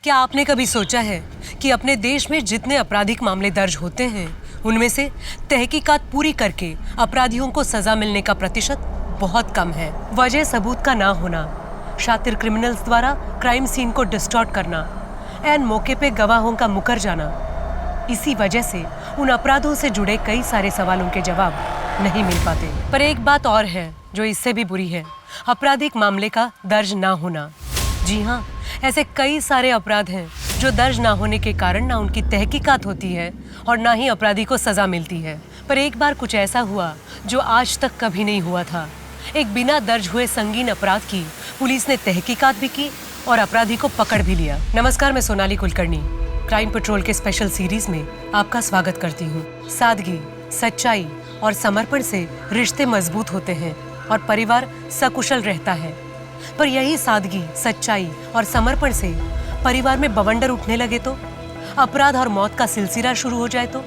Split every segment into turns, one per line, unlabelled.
क्या आपने कभी सोचा है कि अपने देश में जितने आपराधिक मामले दर्ज होते हैं उनमें से तहकीकात पूरी करके अपराधियों को सजा मिलने का प्रतिशत बहुत कम है। वजह सबूत का ना होना, शातिर क्रिमिनल्स द्वारा क्राइम सीन को डिस्टॉर्ट करना, एन मौके पे गवाहों का मुकर जाना, इसी वजह से उन अपराधों से जुड़े कई सारे सवालों के जवाब नहीं मिल पाते। पर एक बात और है जो इससे भी बुरी है, आपराधिक मामले का दर्ज ना होना। जी हाँ, ऐसे कई सारे अपराध हैं जो दर्ज ना होने के कारण ना उनकी तहकीकात होती है और ना ही अपराधी को सजा मिलती है। पर एक बार कुछ ऐसा हुआ जो आज तक कभी नहीं हुआ था। एक बिना दर्ज हुए संगीन अपराध की पुलिस ने तहकीकात भी की और अपराधी को पकड़ भी लिया। नमस्कार, मैं सोनाली कुलकर्णी क्राइम पेट्रोल के स्पेशल सीरीज में आपका स्वागत करती हूँ। सादगी, सच्चाई और समर्पण से रिश्ते मजबूत होते हैं और परिवार सकुशल रहता है। पर यही सादगी, सच्चाई और समर्पण से परिवार में बवंडर उठने लगे तो, अपराध और मौत का सिलसिला शुरू हो जाए तो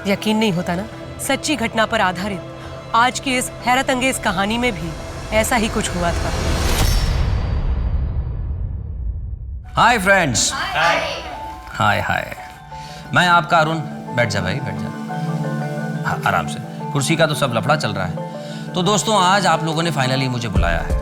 यकीन नहीं होता ना। सच्ची घटना पर आधारित आज की इस हैरत अंगेज कहानी में भी ऐसा ही कुछ हुआ था।
Hi friends. हाय हाय, मैं आपका अरुण। बैठ जा भाई, बैठ जा। हाँ, आराम से। कुर्सी का तो सब लफड़ा चल रहा है। तो दोस्तों, आज आप लोगों ने फाइनली मुझे बुलाया है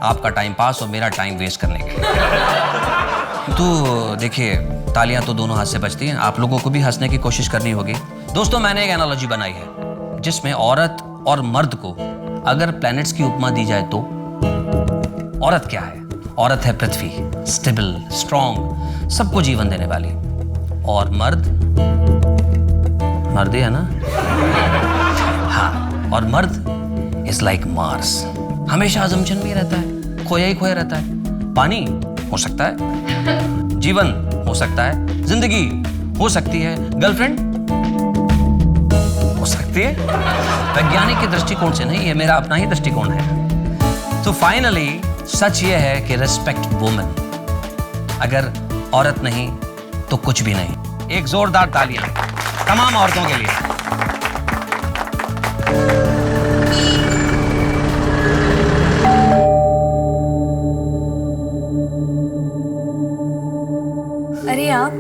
आपका टाइम पास और मेरा टाइम वेस्ट करने के लिए। तो देखिए, तालियां तो दोनों हाथ से बजती हैं, आप लोगों को भी हंसने की कोशिश करनी होगी। दोस्तों, मैंने एक एनालॉजी बनाई है जिसमें औरत और मर्द को अगर प्लैनेट्स की उपमा दी जाए तो औरत क्या है? औरत है पृथ्वी, स्टेबल, स्ट्रॉन्ग, सबको जीवन देने वाली। और मर्द ही है ना? हाँ, और मर्द इज लाइक मार्स, हमेशा अजम्पशन में रहता है, खोया ही खोया रहता है। पानी हो सकता है, जीवन हो सकता है, जिंदगी हो सकती है, गर्लफ्रेंड हो सकती है। वैज्ञानिक के दृष्टिकोण से नहीं, ये मेरा अपना ही दृष्टिकोण है। तो फाइनली सच ये है कि रिस्पेक्ट वुमेन। अगर औरत नहीं तो कुछ भी नहीं। एक जोरदार तालियां तमाम औरतों के लिए।
अरे आप?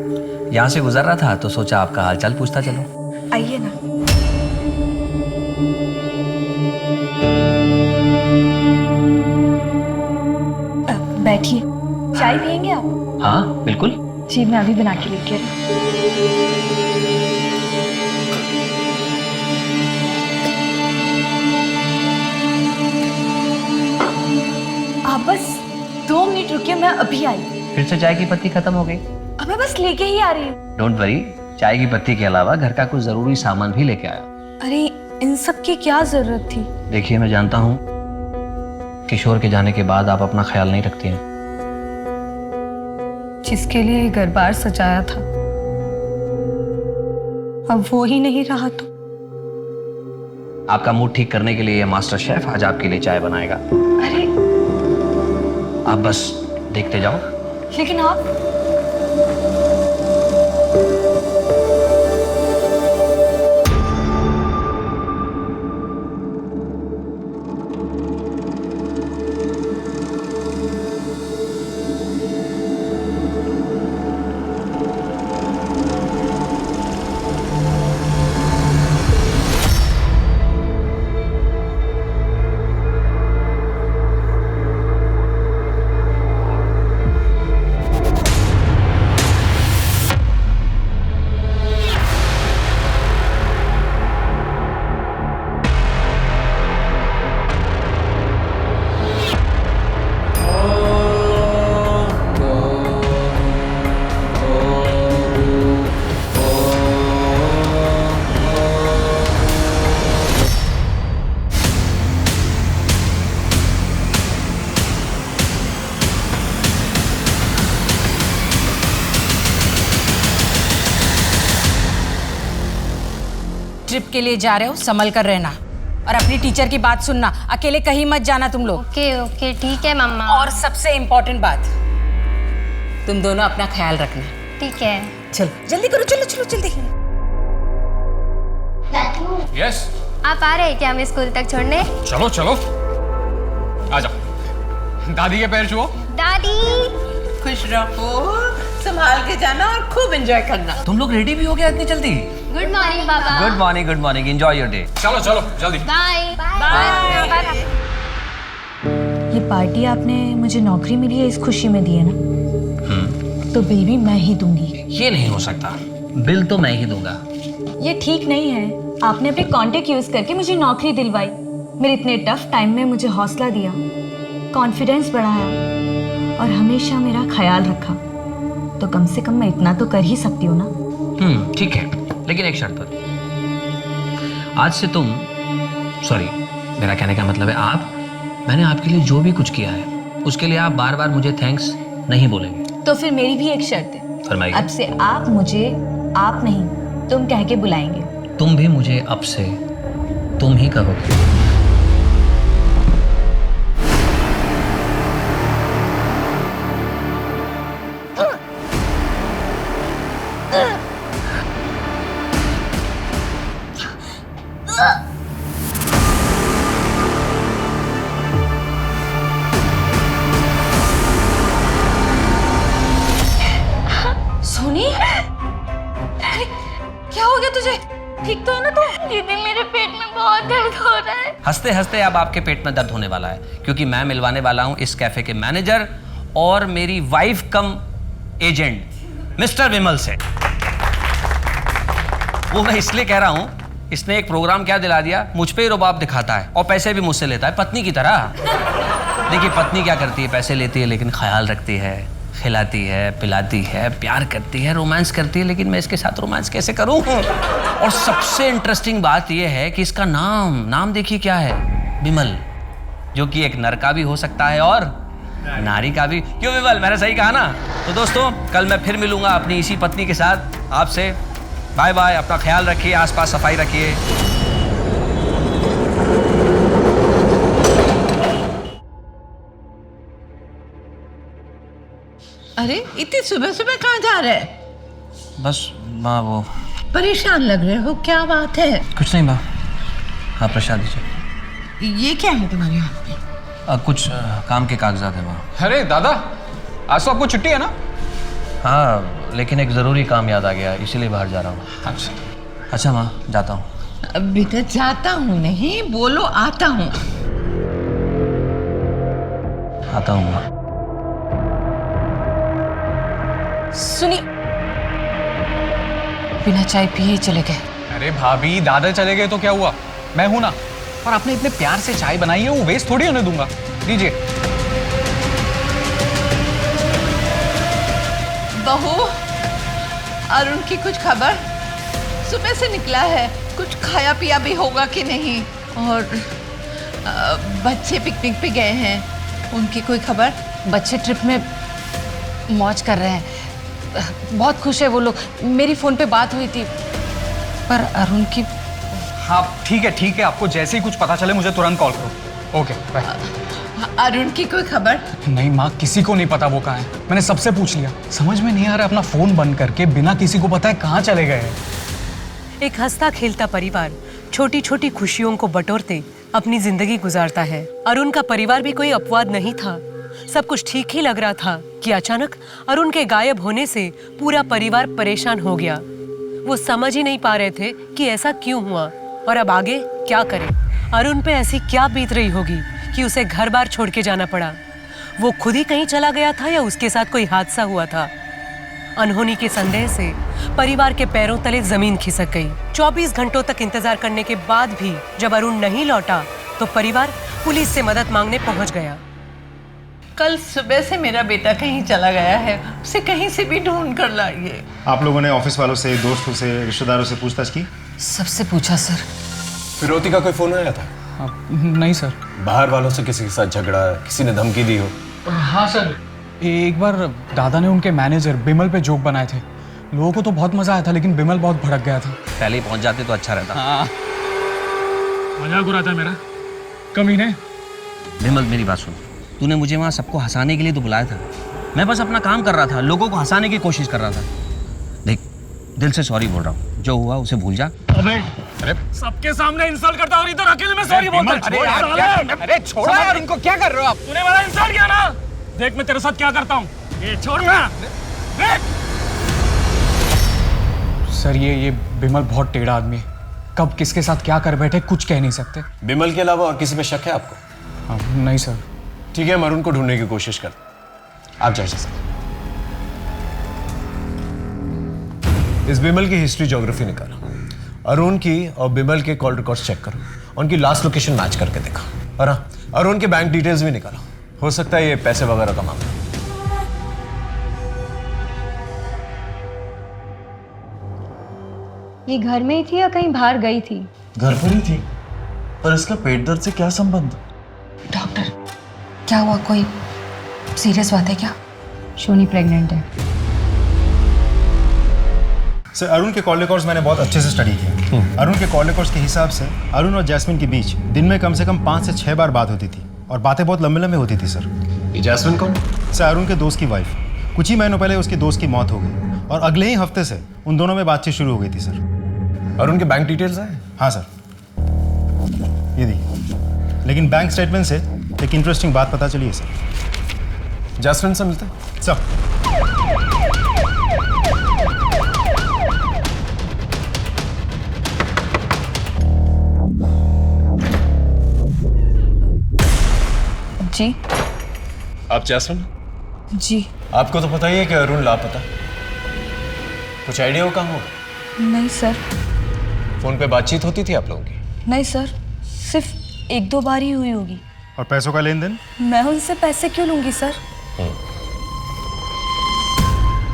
यहाँ से गुजर रहा था तो सोचा आपका हालचाल पूछता चलो।
आइए ना। बैठिए, चाय पियेंगे आप?
हाँ बिल्कुल।
जी, मैं अभी बना के लेके आई। आप बस 2 मिनट रुकिए, मैं अभी आई।
फिर से चाय की पत्ती खत्म हो गई?
अब मैं बस लेके ही आ रही हूँ।
डोंट वरी, चाय की पत्ती के अलावा घर का कुछ जरूरी सामान भी लेके आया।
अरे, इन सब की क्या जरूरत थी?
देखिए, मैं जानता हूँ किशोर के जाने के बाद आप अपना ख्याल नहीं रखती हैं।
जिसके लिए घर बार सजाया था, अब वो ही नहीं रहा तो।
आपका मूड ठीक करने के लिए ये मास्टर शेफ आज आपके लिए चाय बनाएगा।
अरे,
आप बस देखते जाओ।
लेकिन आप?
ट्रिप के लिए जा रहे हो, संभल कर रहना और अपनी टीचर की बात सुनना। अकेले कहीं मत जाना तुम लोग।
ओके ओके, ठीक है मम्मा।
और सबसे इम्पोर्टेंट बात, तुम दोनों अपना ख्याल रखना।
ठीक है।
चलो जल्दी करो, चलो चलो जल्दी।
यस,
आप आ रहे हैं क्या हमें स्कूल तक छोड़ने?
चलो चलो आ जाओ। दादी के पैर छुओ।
दादी
खुश रहो।
संभाल के जाना और खूब एंजॉय करना।
तुम लोग रेडी भी हो गया इतनी जल्दी?
गुड मॉर्निंग पापा।
Good morning, good morning, enjoy your day.
चलो चलो जल्दी।
Bye bye.
ये पार्टी आपने मुझे नौकरी मिली है इस खुशी में दी है ना, तो बिल भी मैं ही दूंगी।
ये नहीं हो सकता, बिल तो मैं ही दूंगा।
ये ठीक नहीं है। आपने अपने कॉन्टेक्ट यूज करके मुझे नौकरी दिलवाई, मेरे इतने टफ टाइम में मुझे हौसला दिया, कॉन्फिडेंस बढ़ाया और हमेशा मेरा ख्याल रखा, तो कम से कम मैं इतना तो कर ही सकती हूँ ना।
ठीक है, लेकिन एक शर्त पर। आज से तुम, सॉरी मेरा कहने का मतलब है आप, मैंने आपके लिए जो भी कुछ किया है उसके लिए आप बार बार मुझे थैंक्स नहीं बोलेंगे।
तो फिर मेरी भी एक शर्त है।
फरमाइए।
अब से आप मुझे आप नहीं तुम कह के बुलाएंगे।
तुम भी मुझे अब से तुम ही कहोगे।
सोनी, अरे क्या हो गया तुझे? ठीक तो है ना तू?
दीदी मेरे पेट में बहुत दर्द हो रहा है।
हंसते हंसते अब आपके पेट में दर्द होने वाला है, क्योंकि मैं मिलवाने वाला हूं इस कैफे के मैनेजर और मेरी वाइफ कम एजेंट मिस्टर विमल से। वो मैं इसलिए कह रहा हूं, इसने एक प्रोग्राम क्या दिला दिया, मुझ पे ही रुबाब दिखाता है और पैसे भी मुझसे लेता है पत्नी की तरह। देखिए पत्नी क्या करती है, पैसे लेती है लेकिन ख्याल रखती है, खिलाती है, पिलाती है, प्यार करती है, रोमांस करती है, लेकिन मैं इसके साथ रोमांस कैसे करूं? और सबसे इंटरेस्टिंग बात यह है कि इसका नाम देखिए क्या है, विमल, जो कि एक नर का भी हो सकता है और नारी का भी। क्यों विमल, मैंने सही कहा ना? तो दोस्तों कल मैं फिर मिलूंगा अपनी इसी पत्नी के साथ आपसे। बाय बाय, अपना ख्याल रखिए, आसपास सफाई रखिए।
अरे इतनी सुबह सुबह कहाँ जा रहे हैं?
बस माँ वो
परेशान लग रहे हो, क्या बात है?
कुछ नहीं माँ, आप प्रसाद दीजिए।
ये क्या है तुम्हारे हाथ में?
कुछ काम के कागजात है माँ।
अरे दादा, आज तो आपको छुट्टी है ना?
हाँ, लेकिन एक ज़रूरी काम याद आ गया, इसीलिए बाहर जा रहा हूँ। अच्छा माँ, जाता हूँ।
बेटा जाता हूँ नहीं, बोलो आता हूँ।
आता हूँ माँ।
सुनी, बिना चाय पिए ही चले गए।
अरे भाभी, दादा चले गए तो क्या हुआ, मैं हूं ना। और आपने इतने प्यार से चाय बनाई है, वो वेस्ट थोड़ी होने दूंगा। दीजिए।
बहू, अरुण की कुछ खबर? सुबह से निकला है, कुछ खाया पिया भी होगा कि नहीं? और बच्चे पिकनिक पे गए हैं, उनकी कोई खबर?
बच्चे ट्रिप में मौज कर रहे हैं, बहुत खुश है वो लोग। मेरी फोन पे बात हुई थी, पर अरुण की।
हाँ ठीक है, आपको जैसे ही कुछ पता चले मुझे तुरंत कॉल करो। Okay bye.
अरुण की कोई खबर?
नहीं माँ, किसी को नहीं पता वो कहाँ है। मैंने सबसे पूछ लिया, समझ में नहीं आ रहा, अपना फोन बंद करके बिना किसी को पता है कहाँ चले गए हैं।
एक हंसता खेलता परिवार छोटी छोटी खुशियों को बटोरते अपनी जिंदगी गुजारता है। अरुण का परिवार भी कोई अपवाद नहीं था। सब कुछ ठीक ही लग रहा था कि अचानक अरुण के गायब होने से पूरा परिवार परेशान हो गया। वो समझ ही नहीं पा रहे थे कि ऐसा क्यों हुआ और अब आगे क्या करें। अरुण पे ऐसी क्या बीत रही होगी कि उसे घर बार छोड़ के जाना पड़ा। वो खुद ही कहीं चला गया था या उसके साथ कोई हादसा हुआ था। अनहोनी के संदेह से परिवार के पैरों तले जमीन खिसक गई। 24 घंटों तक इंतजार करने के बाद भी जब अरुण नहीं लौटा तो परिवार पुलिस से मदद मांगने पहुंच गया।
कल सुबह से मेरा बेटा कहीं चला गया है, उसे कहीं से भी ढूंढ कर लाइए।
आप लोगों ने ऑफिस वालों से, दोस्तों से, रिश्तेदारों से पूछताछ की?
सबसे पूछा सर।
फिरौती का कोई फोन आया था?
नहीं सर।
बाहर वालों से किसी के साथ झगड़ा, किसी ने धमकी दी हो?
हाँ सर, एक बार दादा ने उनके मैनेजर बिमल पे जोक बनाए थे। लोगों को तो बहुत मजा आया था, लेकिन बिमल बहुत भड़क गया था।
पहले ही पहुंच जाते तो अच्छा रहता।
हाँ, मजाक उड़ाता है मेरा कमीने।
विमल मेरी बात सुन, तूने मुझे वहाँ सबको हंसाने के लिए तो बुलाया था। मैं बस अपना काम कर रहा था, लोगों को हंसाने की कोशिश कर रहा था। देख, दिल से सॉरी बोल रहा हूँ, जो हुआ उसे भूल जा।
अरे सबके सामने इंसल्ट करता और इधर अकेले में सॉरी बोलता है। अरे छोड़ो यार, इनको क्या कर रहे हो आप? तूने मेरा इंसल्ट किया ना, देख मैं तेरे साथ क्या करता हूँ। ये छोड़ ना। सर ये बिमल बहुत टेढ़ा आदमी है, कब किसके साथ क्या कर बैठे कुछ कह नहीं सकते।
बिमल के अलावा और किसी पे शक है आपको?
हाँ, नहीं सर।
ठीक है, हम अरुण को ढूंढने की कोशिश करते हैं। आप जाइए सर। इस बिमल की हिस्ट्री ज्योग्राफी निकालो, अरुण की और बिमल के कॉल रिकॉर्ड्स चेक करो, उनकी लास्ट लोकेशन मैच करके देखो, और हाँ, अरुण के बैंक डिटेल्स भी निकालो। हो सकता है ये पैसे वगैरह का मामला।
ये घर में ही थी या कहीं बाहर गई थी?
घर पर ही थी, पर इसका पेट दर्द से क्या संबंध?
डॉक्टर, क्या हुआ? कोई सीरियस बात है क्या? शोनी प्रेग्नेंट है।
सर अरुण के कॉल रिकॉर्ड्स मैंने बहुत अच्छे से स्टडी किया। अरुण के कॉल रिकॉर्ड्स के हिसाब से अरुण और जैस्मिन के बीच दिन में कम से कम 5 से 6 बार बात होती थी, और बातें बहुत लंबे लंबे होती थी सर।
ये जैस्मिन कौन?
सर अरुण के दोस्त की वाइफ। कुछ ही महीनों पहले उसके दोस्त की मौत हो गई, और अगले ही हफ्ते से उन दोनों में बातचीत शुरू हो गई थी सर।
अरुण के बैंक डिटेल्स हैं?
हाँ सर, ये देखिए। लेकिन बैंक स्टेटमेंट से एक इंटरेस्टिंग बात पता चली है सर।
जैस्मिन से मिलते हैं
सर।
जी।
आप जैस्मिन?
जी।
आपको तो पता ही है कि अरुण लापता। कुछ आइडिया हो कहाँ होगा?
नहीं सर।
फोन पे बातचीत होती थी आप लोगों की?
नहीं सर, सिर्फ 1-2 बार ही हुई होगी।
और पैसों का लेन देन?
मैं उनसे पैसे क्यों लूंगी सर?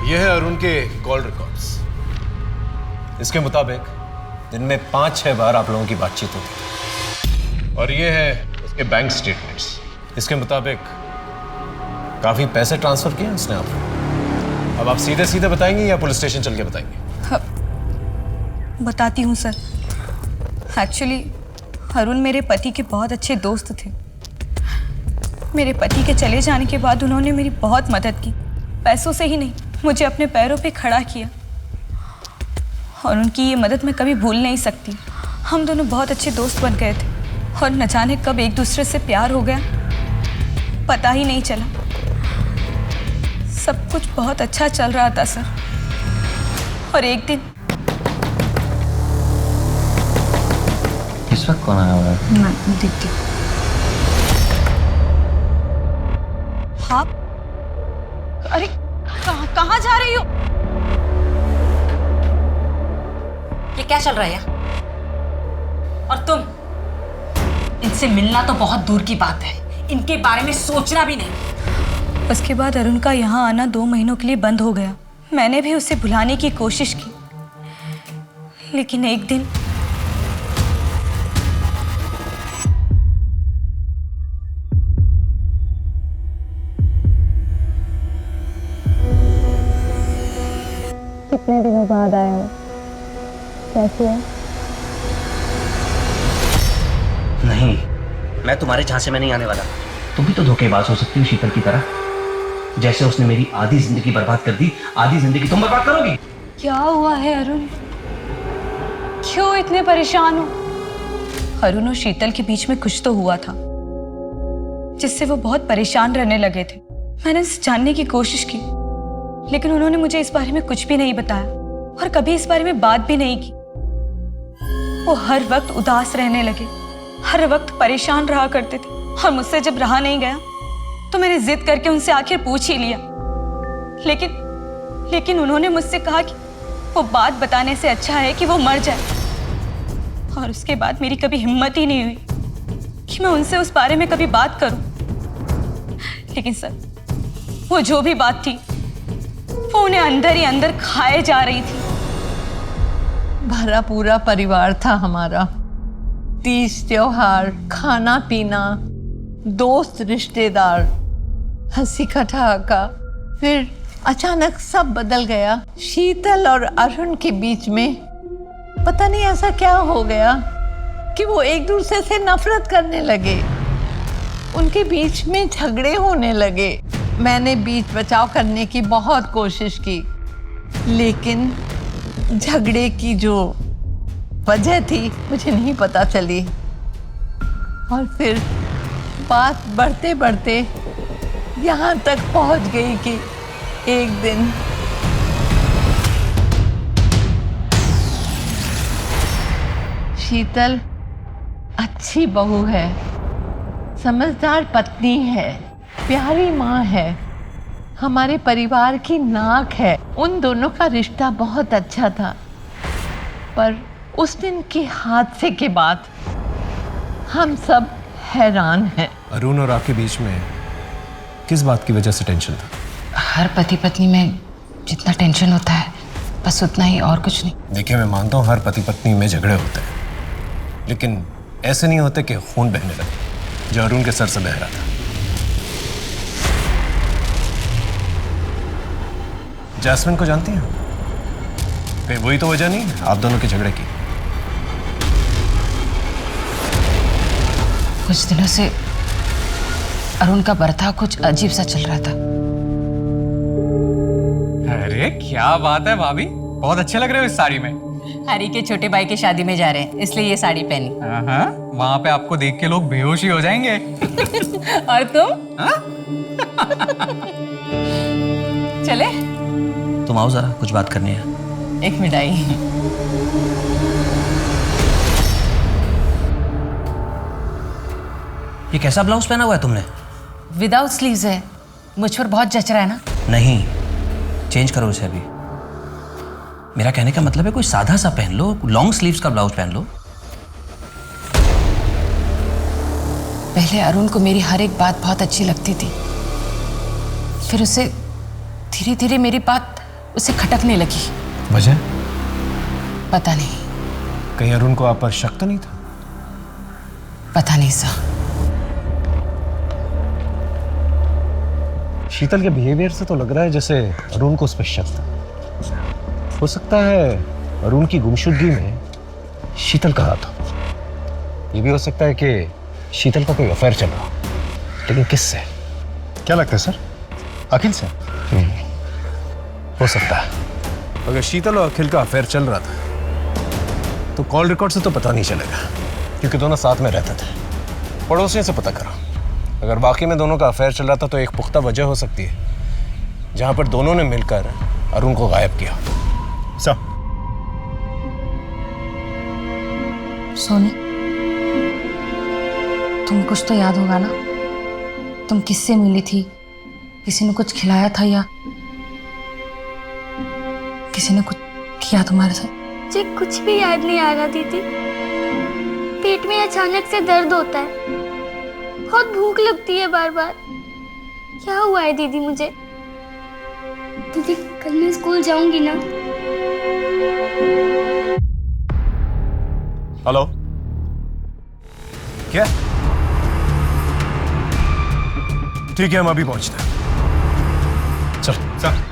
यह है अरुण के कॉल रिकॉर्ड्स। इसके मुताबिक दिन में 5-6 बार आप लोगों की बातचीत होती थी, और ये है उसके बैंक स्टेटमेंट्स। इसके मुताबिक काफी पैसे ट्रांसफर किए उसने आपको। अब आप सीधे सीधे बताएंगे या पुलिस स्टेशन चल के बताएंगे?
बताती हूँ सर। एक्चुअली अरुण मेरे पति के बहुत अच्छे दोस्त थे। मेरे पति के चले जाने के बाद उन्होंने मेरी बहुत मदद की, पैसों से ही नहीं, मुझे अपने पैरों पे खड़ा किया, और उनकी ये मदद मैं कभी भूल नहीं सकती। हम दोनों बहुत अच्छे दोस्त बन गए थे, और न जाने कब एक दूसरे से प्यार हो गया, पता ही नहीं चला। सब कुछ बहुत अच्छा चल रहा था सर, और एक दिन
इस वक्त कौन आया हुआ है?
मैं देखती हूँ। हाँ? अरे कहाँ जा रही हो?
ये क्या चल रहा है? और तुम? इनसे मिलना तो बहुत दूर की बात है, इनके बारे में सोचना भी नहीं।
उसके बाद अरुण का यहाँ आना 2 महीनों के लिए बंद हो गया। मैंने भी उसे भुलाने की कोशिश की, लेकिन एक दिन
कितने दिनों बाद आए हो? कैसे है?
नहीं, मैं तुम्हारे झांसे में नहीं आने वाला। तुम भी तो धोखेबाज हो सकती हो शीतल की तरह। जैसे उसने मेरी आधी जिंदगी बर्बाद कर दी, आधी जिंदगी तुम बर्बाद करोगी।
क्या हुआ है अरुण? क्यों इतने परेशान हो? अरुण और शीतल के बीच में कुछ तो हुआ था, जिससे वो बहुत परेशान रहने लगे थे। मैंने इसे जानने की कोशिश की, लेकिन उन्होंने मुझे इस बारे में कुछ भी नहीं बताया, और कभी इस बारे में बात भी नहीं की। वो हर वक्त उदास रहने लगे, हर वक्त परेशान रहा करते थे, और मुझसे जब रहा नहीं गया तो मैंने जिद करके उनसे आखिर पूछ ही लिया। लेकिन उन्होंने मुझसे कहा कि वो बात बताने से अच्छा है कि वो मर जाए। और उसके बाद मेरी कभी हिम्मत ही नहीं हुई कि मैं उनसे उस बारे में कभी बात करूं। लेकिन सर, वो जो भी बात थी वो उन्हें अंदर ही अंदर खाए जा रही थी।
भरा पूरा परिवार था हमारा। तीज त्योहार, खाना पीना, दोस्त रिश्तेदार, हंसी ठहाका। फिर अचानक सब बदल गया। शीतल और अरुण के बीच में पता नहीं ऐसा क्या हो गया कि वो एक दूसरे से नफरत करने लगे। उनके बीच में झगड़े होने लगे। मैंने बीच बचाव करने की बहुत कोशिश की, लेकिन झगड़े की जो वजह थी मुझे नहीं पता चली। और फिर बात बढ़ते बढ़ते यहाँ तक पहुँच गई कि एक दिन शीतल अच्छी बहू है, समझदार पत्नी है, प्यारी माँ है, हमारे परिवार की नाक है। उन दोनों का रिश्ता बहुत अच्छा था, पर उस दिन के हादसे के बाद हम सब हैरान हैं।
अरुण और आपके बीच में किस बात की वजह से टेंशन था?
हर पति पत्नी में जितना टेंशन होता है बस उतना ही, और कुछ नहीं।
देखिए, मैं मानता हूँ हर पति पत्नी में झगड़े होते हैं, लेकिन ऐसे नहीं होते कि खून बहने लगे, जो अरुण के सर से बह रहा था। जैस्मिन को जानती हैं? कहीं वही तो वजह नहीं है आप दोनों के झगड़े की?
कुछ दिनों से अरुण का बर्ताव कुछ अजीब सा चल रहा था।
अरे क्या बात है भाभी, बहुत अच्छे लग रहे हो इस साड़ी में।
हरी के छोटे भाई की शादी में जा रहे हैं, इसलिए ये साड़ी पहनी।
हाँ, वहाँ पे आपको देख के लोग बेहोश ही हो जाएंगे।
और तुम? चले?
तुम आओ जरा, कुछ बात करनी है।
एक मिठाई।
ये कैसा ब्लाउज पहना हुआ है तुमने?
विदाउट स्लीव्स है, मुझ पर बहुत जच रहा है ना।
नहीं, चेंज करो इसे अभी। मेरा कहने का मतलब है कोई सादा सा पहन लो, लॉन्ग स्लीव्स का ब्लाउज पहन लो।
पहले अरुण को मेरी हर एक बात बहुत अच्छी लगती थी, फिर उसे धीरे धीरे मेरी बात उसे खटकने लगी।
वजह?
पता नहीं।
कहीं अरुण को आप पर शक तो नहीं था?
पता नहीं सा।
शीतल के बिहेवियर से तो लग रहा है जैसे अरुण को उस पर शक था। हो सकता है अरुण की गुमशुदगी में शीतल का हाथ हो। ये भी हो सकता है कि शीतल का कोई अफेयर चल रहा हो, लेकिन किससे?
क्या लगता है सर? अखिल से?
हो सकता है। अगर शीतल और अखिल का अफेयर चल रहा था तो कॉल रिकॉर्ड से तो पता नहीं चलेगा, क्योंकि दोनों साथ में रहते थे। पड़ोसियों से पता करो। अगर वाकई में दोनों का अफेयर चल रहा था तो एक पुख्ता वजह हो सकती है जहां पर दोनों ने मिलकर अरुण को गायब किया।
सर,
सोनी, तुम कुछ तो याद होगा ना? तुम किससे मिली थी? किसी ने कुछ खिलाया था या किसी ने कुछ किया तुम्हारे साथ?
मुझे कुछ भी याद नहीं आ रहा दीदी। पेट में अचानक से दर्द होता है, बहुत भूख लगती है बार बार। क्या हुआ है दीदी मुझे? दीदी कल मैं स्कूल जाऊंगी ना?
हेलो, क्या? ठीक है, हम अभी पहुंचते हैं। चल
सर।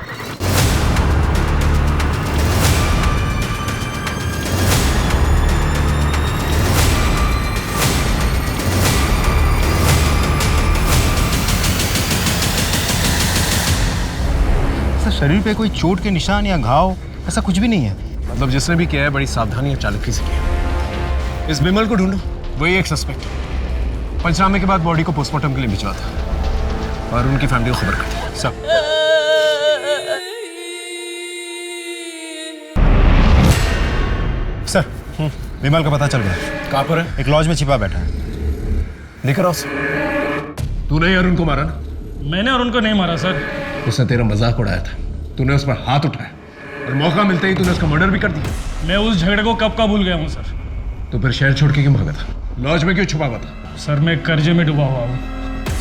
शरीर पे कोई चोट के निशान या घाव ऐसा कुछ भी नहीं है?
मतलब जिसने भी किया है बड़ी सावधानी और चालाकी से किया। इस बिमल को ढूंढो, वही एक सस्पेक्ट। पंचनामे के बाद बॉडी को पोस्टमार्टम के लिए भिजवा था और उनकी फैमिली को खबर कर दी। सब
सर, विमल का पता चल गया।
कहाँ पर है?
एक लॉज में छिपा बैठा है।
लेकर आओ। तूने ही अरुण को मारा ना?
मैंने अरुण को नहीं मारा सर।
उसने तेरा मजाक उड़ाया था, तूने उस पर हाथ उठाया और मौका मिलते ही तूने उसका मर्डर भी कर दिया।
मैं उस झगड़े को कब का भूल गया हूँ सर।
तो फिर शहर छोड़ के क्यों भागा था? लॉज में क्यों छुपा हुआ था?
सर मैं कर्जे में डूबा हुआ हूँ,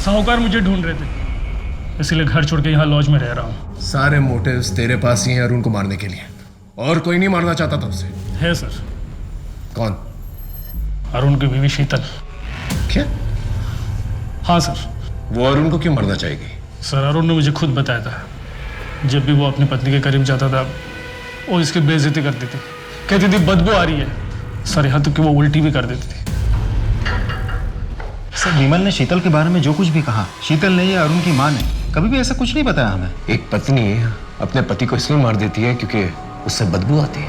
साहूकार मुझे ढूंढ रहे थे, इसलिए घर छोड़ के यहाँ लॉज में रह रहा हूँ।
सारे मोटिव्स तेरे पास ही हैं अरुण को मारने के लिए, और कोई नहीं मारना चाहता था उसे?
है सर।
कौन?
अरुण की बीवी शीतल।
क्या?
हाँ सर।
वो अरुण को क्यों मारना चाहेगी?
सर अरुण ने मुझे खुद बताया था, जब भी वो अपनी पत्नी के करीब जाता था वो इसकी बेइज्जती करती थी, कहती थी बदबू आ रही है। सर यहाँ तक कि वो उल्टी भी कर देती थी।
सर, विमल ने शीतल के बारे में जो कुछ भी कहा, शीतल ने या अरुण की माँ ने कभी भी ऐसा कुछ नहीं बताया हमें।
एक पत्नी अपने पति को इसलिए मार देती है क्योंकि उससे बदबू आती है।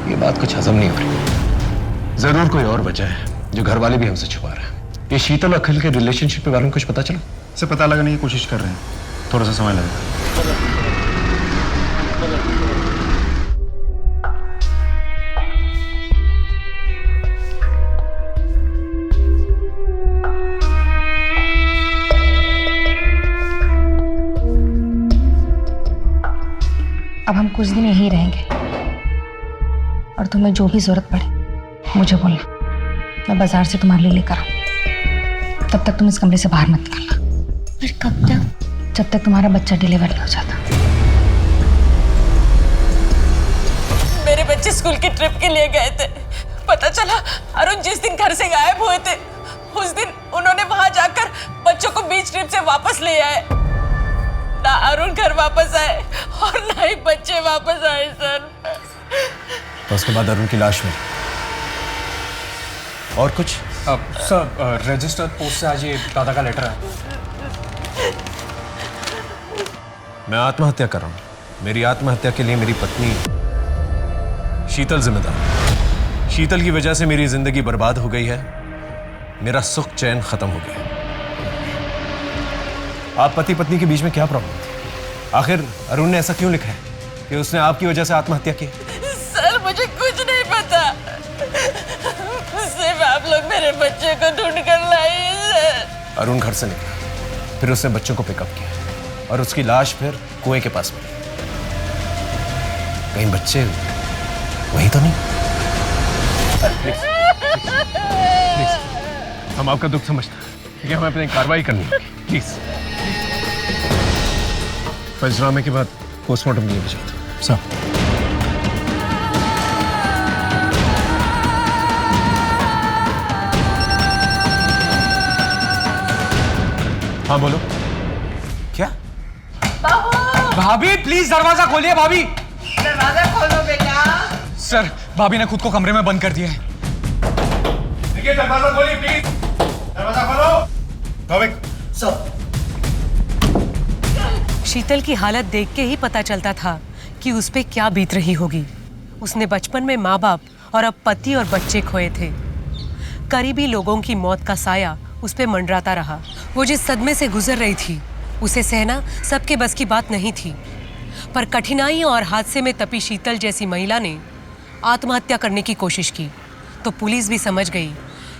ये बात कुछ हजम नहीं हो रही। जरूर कोई और वजह है जो घर वाले भी हमसे छुपा रहे हैं। ये शीतल और अखिल के रिलेशनशिप के बारे में कुछ पता चला?
इसे पता लगाने की कोशिश कर रहे हैं, थोड़ा सा समय लगेगा।
कुछ दिन यहीं रहेंगे और तुम्हें जो भी जरूरत पड़े मुझे बोलना, मैं बाजार से तुम्हारे लिए लेकर आऊँ। तब तक तुम इस कमरे से बाहर मत निकलना।
पर कब तक?
जब तक तुम्हारा बच्चा डिलीवर नहीं हो जाता।
मेरे बच्चे स्कूल की ट्रिप के लिए गए थे। पता चला अरुण जिस दिन घर से गायब हुए थे उस दिन उन्होंने वहां जाकर बच्चों को बीच ट्रिप से वापस ले आए। ना अरुण घर वापस आए और ना ही बच्चे वापस आए सर।
तो उसके बाद अरुण की लाश मिली और कुछ?
सर रजिस्टर पोस्ट से आज ये दादा का लेटर है।
मैं आत्महत्या कर रहा हूं। मेरी आत्महत्या के लिए मेरी पत्नी शीतल जिम्मेदार। शीतल की वजह से मेरी जिंदगी बर्बाद हो गई है, मेरा सुख चैन खत्म हो गया। आप पति पत्नी के बीच में क्या प्रॉब्लम थी? आखिर अरुण ने ऐसा क्यों लिखा है कि उसने आपकी वजह से आत्महत्या की?
सर मुझे कुछ नहीं पता, सिर्फ आप लोग मेरे बच्चे को ढूंढ कर लाइए सर।
अरुण घर से निकला, फिर उसने बच्चों को पिकअप किया और उसकी लाश फिर कुएं के पास मिली। कहीं बच्चे वही तो नहीं? प्लीज, हम आपका दुख समझते हैं, ठीक है? हमें अपनी कार्रवाई करनी है, प्लीज। पंचनामे के बाद पोस्टमार्टम के लिए भेजा था
सर।
हाँ बोलो। क्या?
भाभी प्लीज दरवाजा खोलिए। भाभी
दरवाजा खोलो बेटा।
सर भाभी ने खुद को कमरे में बंद कर दिया है।
देखिए दरवाजा खोलिए प्लीज। दरवाजा खोलो।
सब शीतल की हालत देख के ही पता चलता था कि उस पे क्या बीत रही होगी। उसने बचपन में माँ बाप और अब पति और बच्चे खोए थे। करीबी लोगों की मौत का साया उस पे मंडराता रहा। वो जिस सदमे से गुजर रही थी उसे सहना सबके बस की बात नहीं थी। पर कठिनाइयों और हादसे में तपी शीतल जैसी महिला ने आत्महत्या करने की कोशिश की तो पुलिस भी समझ गई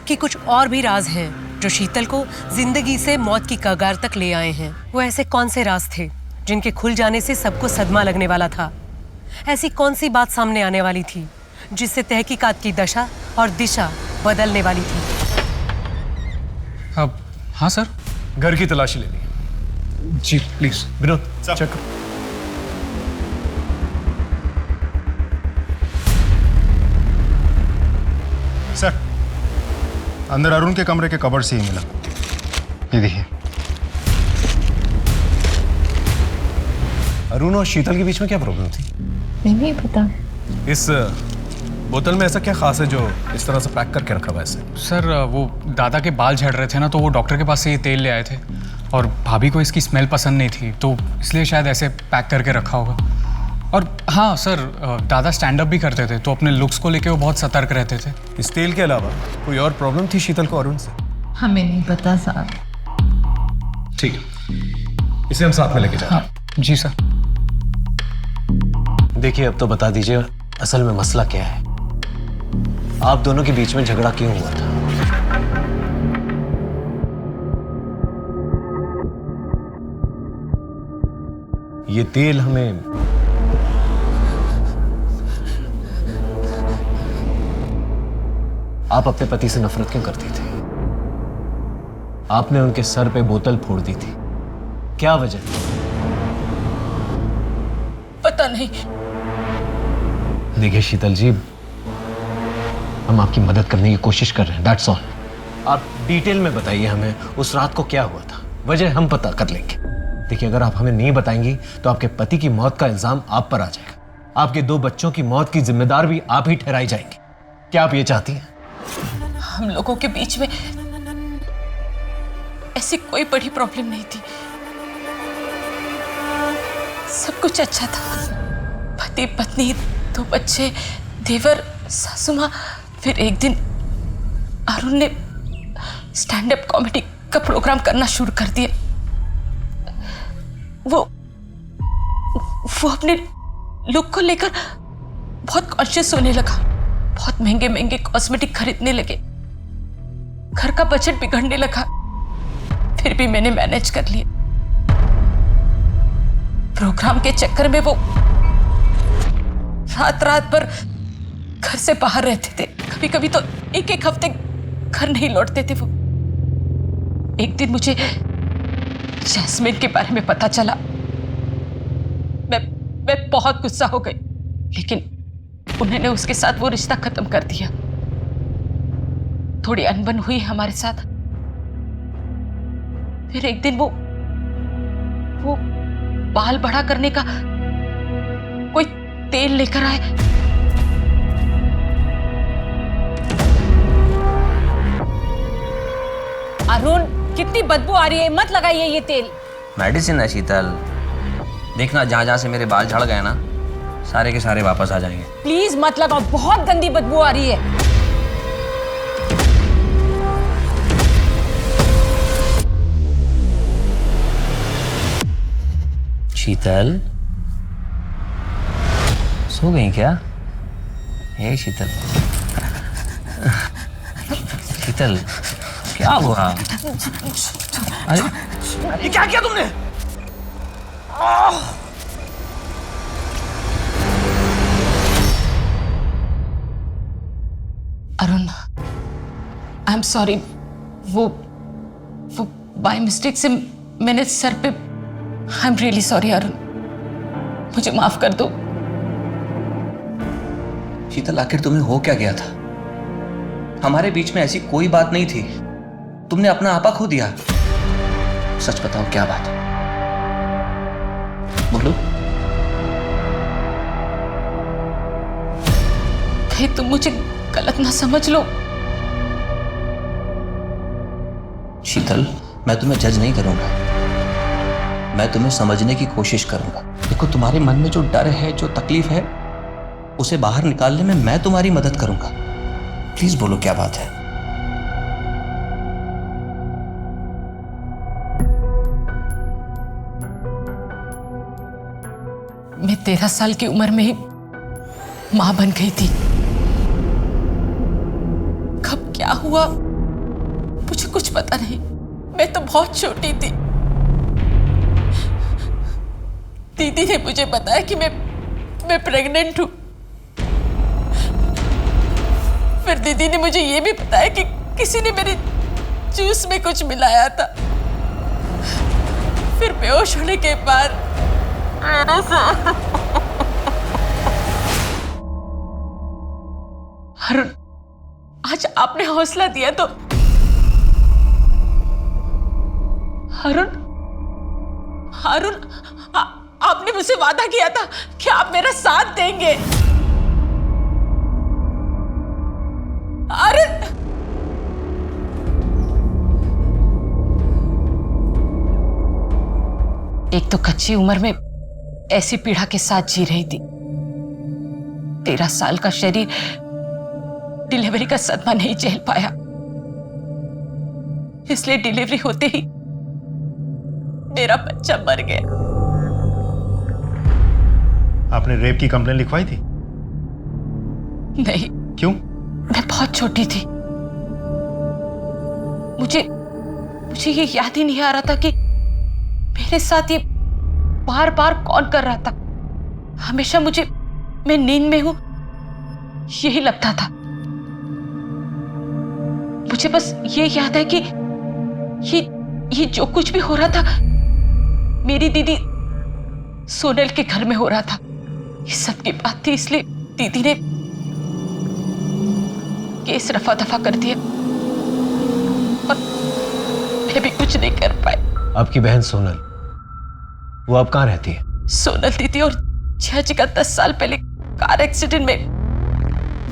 कि कुछ और भी राज हैं जो शीतल को जिंदगी से मौत की कगार तक ले आए हैं। वो ऐसे कौन से राज थे जिनके खुल जाने से सबको सदमा लगने वाला था? ऐसी कौन सी बात सामने आने वाली थी जिससे तहकीकात की दशा और दिशा बदलने वाली थी?
अब हाँ सर,
घर की तलाशी लेनी।
जी प्लीज।
विनोद चेक।
सर अंदर अरुण के कमरे के कबर्ड से ही मिला। ये देखिए।
अरुण और शीतल के बीच में क्या प्रॉब्लम थी?
नहीं पता।
इस बोतल में ऐसा क्या खास है जो इस तरह से पैक करके रखा हुआ है?
सर वो दादा के बाल झड़ रहे थे ना, तो वो डॉक्टर के पास से ये तेल ले आए थे और भाभी को इसकी स्मेल पसंद नहीं थी तो इसलिए शायद ऐसे पैक करके रखा होगा। और हाँ सर, दादा स्टैंड अप भी करते थे तो अपने लुक्स को लेके वो बहुत सतर्क रहते थे।
इस तेल के अलावा कोई और प्रॉब्लम थी शीतल को अरुण से?
हमें नहीं पता साहब।
ठीक है, इसे हम साथ में लेके जाएं।
हाँ जी सर।
देखिए अब तो बता दीजिए असल में मसला क्या है, आप दोनों के बीच में झगड़ा क्यों हुआ था? ये तेल हमें आप अपने पति से नफरत क्यों करती थी? आपने उनके सर पे बोतल फोड़ दी थी, क्या वजह?
पता नहीं।
देखिए शीतल जी, हम आपकी मदद करने की कोशिश कर रहे हैं, दैट्स ऑल। आप डिटेल में बताइए हमें उस रात को क्या हुआ था, वजह हम पता कर लेंगे। देखिए अगर आप हमें नहीं बताएंगी तो आपके पति की मौत का इल्जाम आप पर आ जाएगा, आपके 2 बच्चों की मौत की जिम्मेदार भी आप ही ठहराई जाएंगे। क्या आप ये चाहती हैं?
हम लोगों के बीच में ऐसी कोई बड़ी प्रॉब्लम नहीं थी, सब कुछ अच्छा था। पति पत्नी, 2 बच्चे, देवर, सासू माँ। फिर एक दिन अरुण ने स्टैंड अप कॉमेडी का प्रोग्राम करना शुरू कर दिया। वो अपने लुक को लेकर बहुत कॉन्शियस होने लगा, बहुत महंगे महंगे कॉस्मेटिक खरीदने लगे, घर का बजट बिगड़ने लगा। फिर भी मैंने मैनेज कर लिया। प्रोग्राम के चक्कर में वो रात रात भर घर से बाहर रहते थे। कभी कभी तो एक एक हफ्ते घर नहीं लौटते थे वो। एक दिन मुझे जैस्मिन के बारे में पता चला। मैं बहुत गुस्सा हो गई, लेकिन उन्होंने उसके साथ वो रिश्ता खत्म कर दिया। थोड़ी अनबन हुई हमारे साथ। फिर एक दिन वो बाल बड़ा करने का कोई तेल लेकर आए।
अरुण, कितनी बदबू आ रही है, मत लगाइए ये तेल।
मेडिसिन है शीतल, देखना जहाँ जहाँ से मेरे बाल झड़ गए ना, सारे के सारे वापस आ जाएंगे।
प्लीज मत लगाओ, बहुत गंदी बदबू आ रही है।
शीतल, सो गई क्या? हे शीतल, शीतल क्या हुआ? अरे ये क्या किया तुमने?
Arun, I am sorry. वो बाय मिस्टेक से मैंने सर पे। I am really sorry Arun, मुझे माफ कर दो।
शीतल, आखिर तुम्हें हो क्या गया था? हमारे बीच में ऐसी कोई बात नहीं थी, तुमने अपना आपा खो दिया। सच बताओ क्या बात है, बोलो।
कहीं तुम मुझे गलत ना समझ लो।
शीतल, मैं तुम्हें जज नहीं करूंगा, मैं तुम्हें समझने की कोशिश करूंगा। देखो, तुम्हारे मन में जो डर है, जो तकलीफ है, उसे बाहर निकालने में मैं तुम्हारी मदद करूंगा। प्लीज बोलो क्या बात है।
मैं 13 साल की उम्र में ही मां बन गई थी। कब क्या हुआ मुझे कुछ पता नहीं। मैं तो बहुत छोटी थी। दीदी ने मुझे बताया कि मैं प्रेग्नेंट हूं। फिर दीदी ने मुझे ये भी बताया कि किसी ने मेरे जूस में कुछ मिलाया था। फिर बेहोश होने के बाद अरुण, आज आपने हौसला दिया तो अरुण, आपने मुझसे वादा किया था कि आप मेरा साथ देंगे। अरुण, एक तो कच्ची उम्र में ऐसी पीड़ा के साथ जी रही थी। 13 साल का शरीर डिलीवरी का सदमा नहीं झेल पाया, इसलिए डिलीवरी होते ही मेरा बच्चा मर गया।
आपने रेप की कंप्लेन लिखवाई थी?
नहीं।
क्यों?
मैं बहुत छोटी थी। मुझे ये याद ही नहीं आ रहा था कि मेरे साथ ये बार बार कौन कर रहा था। हमेशा मैं नींद में हूं यही लगता था। मुझे बस ये याद है कि ये जो कुछ भी हो रहा था मेरी दीदी सोनल के घर में हो रहा था। ये सब की बात थी, इसलिए दीदी ने केस रफा दफा कर दिया और मैं भी कुछ नहीं कर पाई।
आपकी बहन सोनल, वो अब कहाँ रहती है?
सोनल दीदी और जियाजी का 10 साल पहले कार एक्सीडेंट में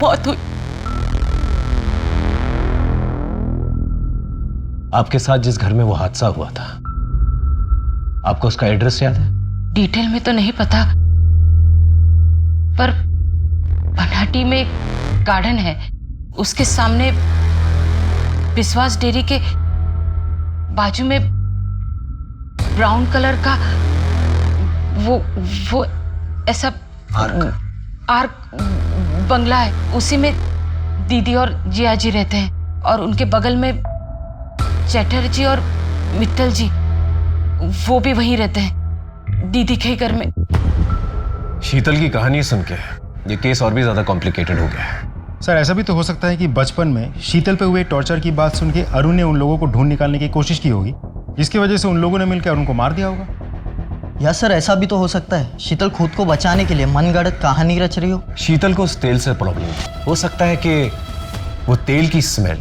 मौत हुई।
आपके साथ जिस घर में वो हादसा हुआ था, आपको उसका एड्रेस याद है?
डिटेल में तो नहीं पता, पर बनाटी में एक गार्डन है, उसके सामने विश्वास डेयरी के बाजू में ब्राउन कलर का वो ऐसा आर्क बंगला है। उसी में दीदी और जियाजी रहते हैं और उनके बगल में चैटर्जी और मित्तल जी, वो भी वहीं रहते हैं, दीदी के घर में।
शीतल की कहानी सुन के ये केस और भी ज़्यादा कॉम्प्लिकेटेड हो गया है।
सर ऐसा भी तो हो सकता है कि बचपन में शीतल पे हुए टॉर्चर की बात सुन के अरुण ने उन लोगों को ढूंढ निकालने की कोशिश की होगी, जिसकी वजह से उन लोगों ने मिलकर अरुण को मार दिया होगा।
या सर ऐसा भी तो हो सकता है शीतल खुद को बचाने के लिए मनगढ़ंत कहानी रच रही हो।
शीतल को उस तेल से प्रॉब्लम है। हो सकता है कि वो तेल की स्मेल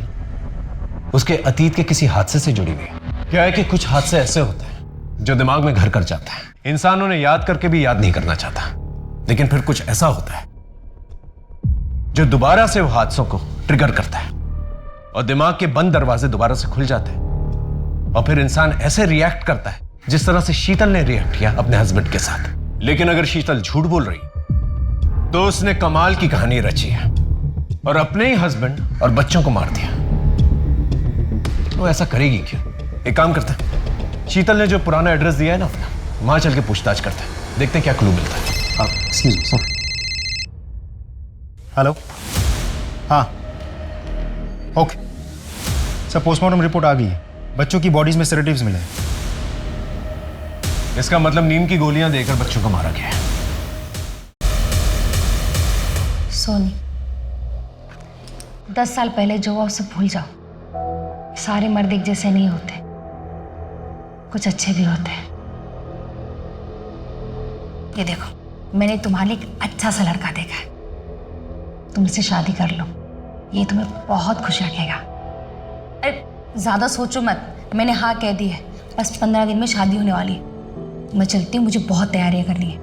उसके अतीत के किसी हादसे से जुड़ी हुई है। क्या है कि कुछ हादसे ऐसे होते हैं जो दिमाग में घर कर जाता है, इंसान उन्हें याद करके भी याद नहीं करना चाहता, लेकिन फिर कुछ ऐसा होता है जो दोबारा से वो हादसों को ट्रिगर करता है और दिमाग के बंद दरवाजे दोबारा से खुल जाते हैं और फिर इंसान ऐसे रिएक्ट करता है जिस तरह से शीतल ने रिएक्ट किया अपने हस्बैंड के साथ। लेकिन अगर शीतल झूठ बोल रही तो उसने कमाल की कहानी रची है और अपने ही हस्बैंड और बच्चों को मार दिया। वो ऐसा करेगी क्यों? एक काम करते हैं, शीतल ने जो पुराना एड्रेस दिया है ना अपना, वहां चल के पूछताछ करते हैं, देखते हैं क्या क्लू मिलता है।
Excuse me sir. हेलो, हाँ ओके सर, पोस्टमार्टम रिपोर्ट आ गई है। बच्चों की बॉडीज में सेडेटिव्स मिले हैं।
इसका मतलब नींद की गोलियां देकर बच्चों को मारा गया है।
सोनी, 10 साल पहले जो हुआ उसे भूल जाओ। सारे मर्द एक जैसे नहीं होते, कुछ अच्छे भी होते हैं। ये देखो, मैंने तुम्हारे लिए एक अच्छा सा लड़का देखा है, तुम इससे शादी कर लो, ये तुम्हें बहुत खुश रखेगा। अरे ज़्यादा सोचो मत, मैंने हाँ कह दी है, बस 15 दिन में शादी होने वाली है। मैं चलती हूँ, मुझे बहुत तैयारियां करनी है।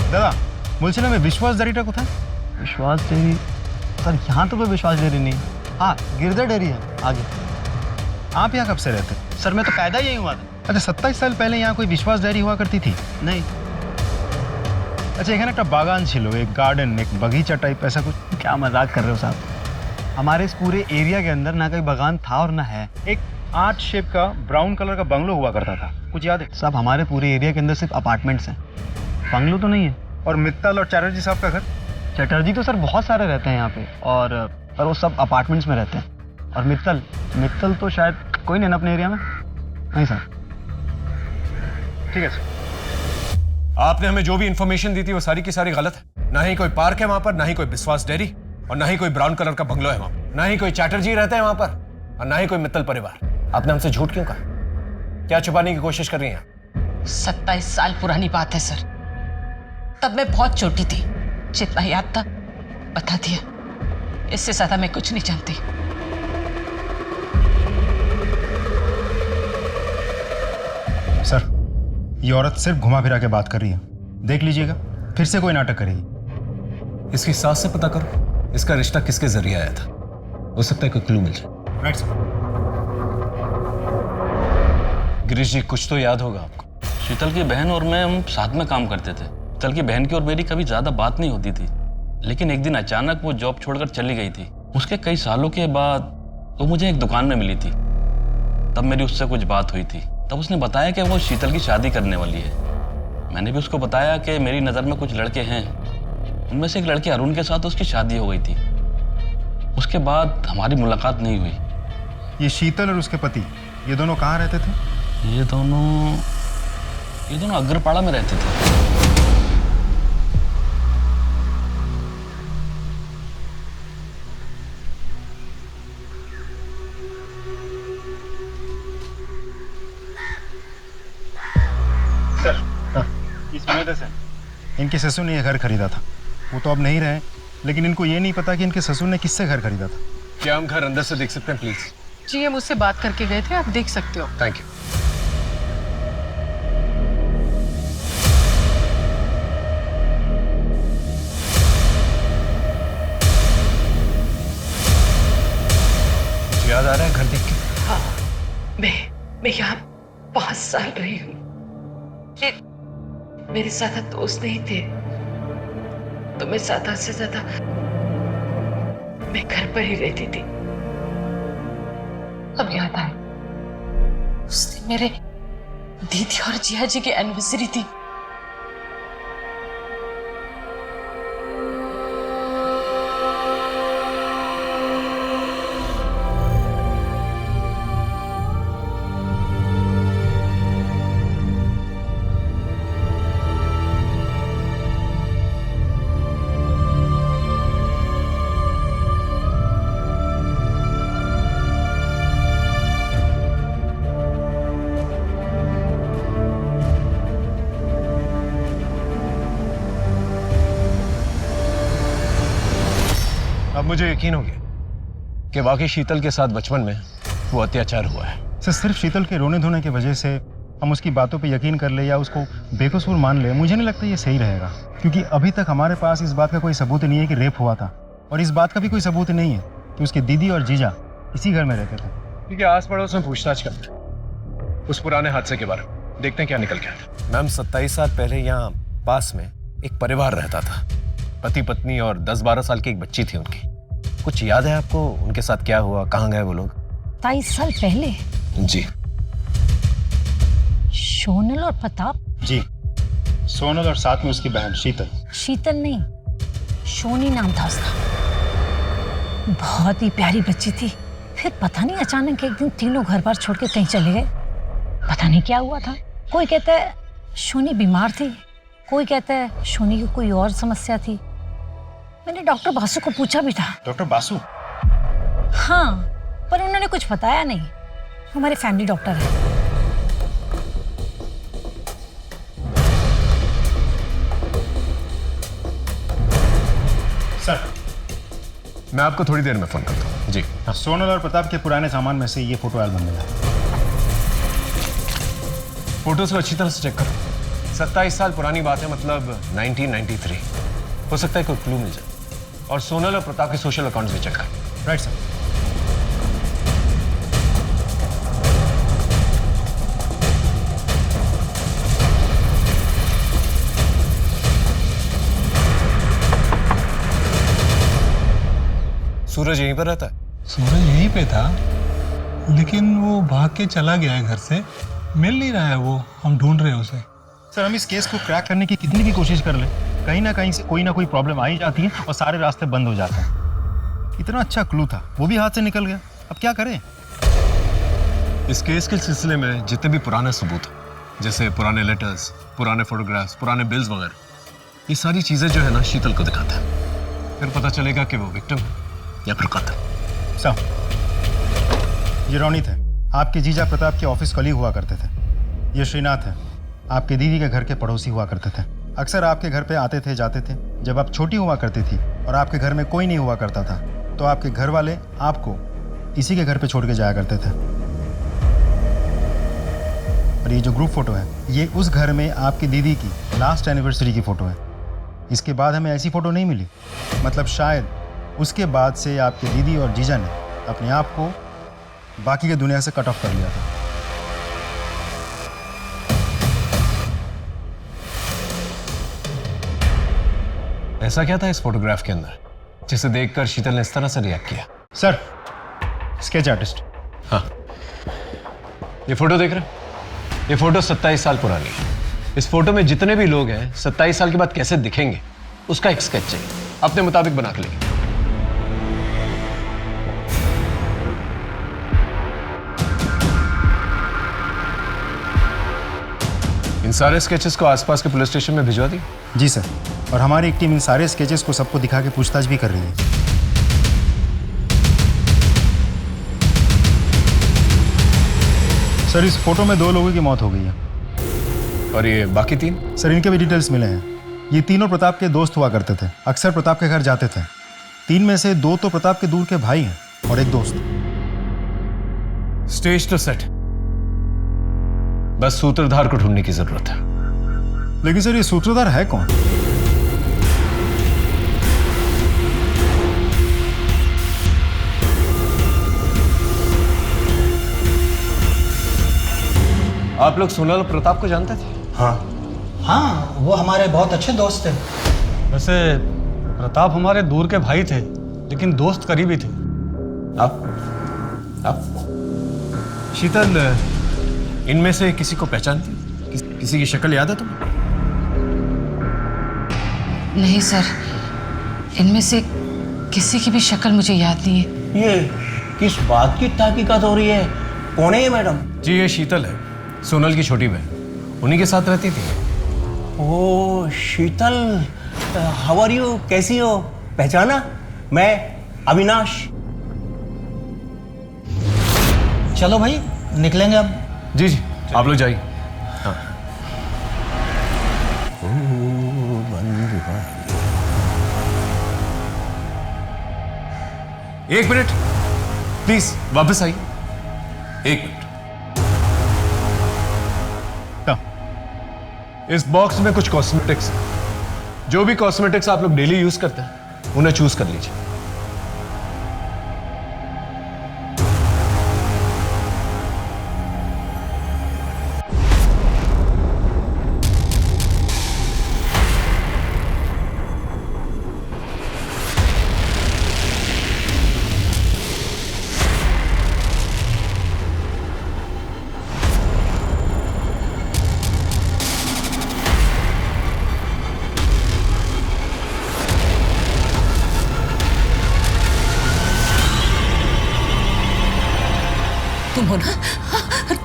दादा বলছিলাম मैं विश्वास डेयरीটা কোথায়?
विश्वास डेयरी सर, यहाँ तो कोई विश्वास डेयरी नहीं। हाँ, गिरधर डेयरी है आगे।
आप यहाँ कब से रहते?
सर मैं तो पैदा ही हुआ था।
अच्छा, 27 साल पहले यहाँ कोई विश्वास डेयरी हुआ करती थी?
नहीं।
अच्छा, এখানে একটা বাগান ছিল, एक गार्डन, एक बगीचा टाइप ऐसा कुछ?
क्या मजाक कर रहे हो साहब? हमारे इस पूरे एरिया के अंदर ना कोई बागान था और ना है।
एक आर्ट शेप का ब्राउन कलर का बंगलो हुआ करता था, कुछ याद है?
साहब हमारे पूरे एरिया के अंदर सिर्फ अपार्टमेंट्स हैं, बंगलो तो नहीं है।
और मित्तल और चैटर्जी साहब का घर?
चटर्जी तो सर बहुत सारे रहते हैं यहाँ पे, और पर वो सब अपार्टमेंट्स में रहते हैं। और मित्तल तो शायद कोई नहीं ना अपने एरिया में। नहीं सर।
ठीक है सर।
आपने हमें जो भी इंफॉर्मेशन दी थी वो सारी की सारी गलत है। ना ही कोई पार्क है वहां पर, ना ही कोई विश्वास डेयरी, और ना ही कोई ब्राउन कलर का बंगलो है वहां पर, ना ही कोई चैटर्जी रहते हैं वहां पर, और ना ही कोई मित्तल परिवार। आपने हमसे झूठ क्यों कहा? क्या छुपाने की कोशिश कर रही हैं?
27 साल पुरानी बात है सर, तब मैं बहुत छोटी थी, जितना याद था बता दिया, इससे ज्यादा मैं कुछ नहीं जानती।
सर, ये औरत सिर्फ घुमा फिरा के बात कर रही है, देख लीजिएगा फिर से कोई नाटक करेगी।
इसकी सास से पता करो इसका रिश्ता किसके जरिए आया था, हो सकता है कोई क्लू मिल जाए।
Right sir.
गिरीश जी, कुछ तो याद होगा आपको।
शीतल की बहन और मैं हम साथ में काम करते थे। शीतल की बहन की और मेरी कभी ज़्यादा बात नहीं होती थी, लेकिन एक दिन अचानक वो जॉब छोड़कर चली गई थी। उसके कई सालों के बाद वो मुझे एक दुकान में मिली थी, तब मेरी उससे कुछ बात हुई थी। तब उसने बताया कि वो शीतल की शादी करने वाली है। मैंने भी उसको बताया कि मेरी नज़र में कुछ लड़के हैं, उनमें से एक लड़के अरुण के साथ उसकी शादी हो गई थी। उसके बाद हमारी मुलाकात नहीं हुई।
ये शीतल और उसके पति, ये दोनों कहाँ रहते थे?
ये दोनों अग्रपाड़ा में रहते थे।
सर, इस वजह से इनके ससुर ने यह घर खरीदा था। वो तो अब नहीं रहे, लेकिन इनको ये नहीं पता कि इनके ससुर ने किससे घर खरीदा था।
क्या हम घर अंदर से देख सकते हैं प्लीज?
जी, हम उससे बात करके गए थे, आप देख सकते हो।
Thank you. याद आ रहा है घर देख के?
हाँ, मैं यहाँ 5 साल रही हूँ। मेरे ज्यादा दोस्त नहीं थे, तो मैं ज्यादा से ज्यादा मैं घर पर ही रहती थी। अब याद आए
उस दिन मेरे दीदी और जिया जी की एनिवर्सरी थी।
अब मुझे यकीन हो गया कि वाकई शीतल के साथ बचपन में वो अत्याचार हुआ है।
सर सिर्फ शीतल के रोने धोने की वजह से हम उसकी बातों पे यकीन कर ले या उसको बेकसूर मान ले, मुझे नहीं लगता ये सही रहेगा, क्योंकि अभी तक हमारे पास इस बात का कोई सबूत नहीं है कि रेप हुआ था, और इस बात का भी कोई सबूत नहीं है कि उसकी दीदी और जीजा इसी घर में रहते थे।
ठीक है, आस पड़ोस में पूछताछ करते हैं उस पुराने हादसे के बारे में, देखते हैं क्या निकल के आता है। मैम 27 साल पहले यहाँ पास में एक परिवार रहता था, पति पत्नी और 10-12 साल की एक बच्ची थी उनकी। कुछ याद है आपको उनके साथ क्या हुआ, कहाँ गए वो लोग?
27 साल पहले?
जी।
सोनल और प्रताप?
जी, सोनल और साथ में उसकी बहन शीतल।
शीतल नहीं, सोनी नाम था उसका। बहुत ही प्यारी बच्ची थी। फिर पता नहीं अचानक एक दिन तीनों घर बार छोड़ के कहीं चले गए। पता नहीं क्या हुआ था। कोई कहता है सोनी बीमार थी, कोई कहता है सोनी की कोई और समस्या थी। मैंने डॉक्टर बासु को पूछा भी था।
डॉक्टर बासु?
हाँ, पर उन्होंने कुछ बताया नहीं। हमारे फैमिली डॉक्टर है।
सर,
मैं आपको थोड़ी देर में फोन करता हूँ। जी
हाँ। सोनल और प्रताप के पुराने सामान में से ये फोटो एल्बम मिला।
फोटोज को अच्छी तरह से चेक करो। 27 साल पुरानी बात है, मतलब 1993। हो सकता है कोई क्लू मिल जाए। और सोनल और प्रताप के सोशल अकाउंट्स भी चेक करो।
Right sir.
सूरज यहीं पर रहता है?
सूरज यहीं पे था, लेकिन वो भाग के चला गया है घर से। मिल नहीं रहा है वो, हम ढूंढ रहे हैं उसे।
सर, हम इस केस को क्रैक करने की कितनी भी कोशिश कर ले, कहीं ना कहीं से कोई ना कोई प्रॉब्लम आ ही जाती है और सारे रास्ते बंद हो जाते हैं। इतना अच्छा क्लू था, वो भी हाथ से निकल गया। अब क्या करें?
इस केस के सिलसिले में जितने भी पुराने सबूत हैं, जैसे पुराने लेटर्स, पुराने फोटोग्राफ्स, पुराने बिल्स वगैरह, ये सारी चीजें जो है ना शीतल को दिखाते हैं। फिर पता चलेगा कि वो विक्टिम है या फिर कातिल।
सर, ये रोनित है, आपके जीजा प्रताप के ऑफिस कलीग हुआ करते थे। ये श्रीनाथ है, आपके दीदी के घर के पड़ोसी हुआ करते थे। अक्सर आपके घर पे आते थे जाते थे। जब आप छोटी हुआ करती थी और आपके घर में कोई नहीं हुआ करता था, तो आपके घर वाले आपको इसी के घर पे छोड़ के जाया करते थे। और ये जो ग्रुप फोटो है, ये उस घर में आपकी दीदी की लास्ट एनिवर्सरी की फोटो है। इसके बाद हमें ऐसी फोटो नहीं मिली, मतलब शायद उसके बाद से आपके दीदी और जीजा ने अपने आप को बाकी की दुनिया से कट ऑफ कर लिया था।
ऐसा क्या था इस फोटोग्राफ के अंदर जिसे देखकर शीतल ने इस तरह से रिएक्ट किया?
Sir, sketch artist.
हाँ, ये फोटो देख रहे हैं? ये फोटो 27 साल पुरानी है। इस फोटो में जितने भी लोग हैं 27 साल के बाद कैसे दिखेंगे, उसका एक स्केच चाहिए। अपने मुताबिक बना के लेंगे। इन सारे स्केचेस को आसपास के पुलिस स्टेशन में भिजवा दी?
जी सर, और हमारी एक टीम इन सारे स्केचेस को सबको दिखा के पूछताछ भी कर रही है। सर, इस फोटो में 2 लोगों की मौत हो गई है।
और ये बाकी 3?
सर, इनके भी डिटेल्स मिले हैं। ये तीनों प्रताप के दोस्त हुआ करते थे, अक्सर प्रताप के घर जाते थे। 3 में से 2 तो प्रताप के दूर के भाई हैं और एक दोस्त।
स्टेज तो सेट, बस सूत्रधार को ढूंढने की जरूरत है।
लेकिन सर, ये सूत्रधार है कौन?
आप लोग सोनल और प्रताप को जानते थे?
हाँ, वो हमारे बहुत अच्छे दोस्त थे।
वैसे प्रताप हमारे दूर के भाई थे, लेकिन दोस्त करीबी थे।
आप शीतल, इनमें से किसी को पहचानती हो? किसी की शक्ल याद है तुम्हें?
नहीं सर, इनमें से किसी की भी शक्ल मुझे याद नहीं है।
ये किस बात की तहकीकात हो रही है? कौन है ये मैडम?
जी ये शीतल है, सोनल की छोटी बहन, उन्हीं के साथ रहती थी।
ओ शीतल, हाउ आर यू? कैसी हो? पहचाना? मैं अविनाश।
चलो भाई निकलेंगे अब।
जी जी आप लोग जाइए। हाँ। एक मिनट प्लीज, वापस आइए। एक मिनट। इस बॉक्स में कुछ कॉस्मेटिक्स है। जो भी कॉस्मेटिक्स आप लोग डेली यूज करते हैं उन्हें चूज कर लीजिए।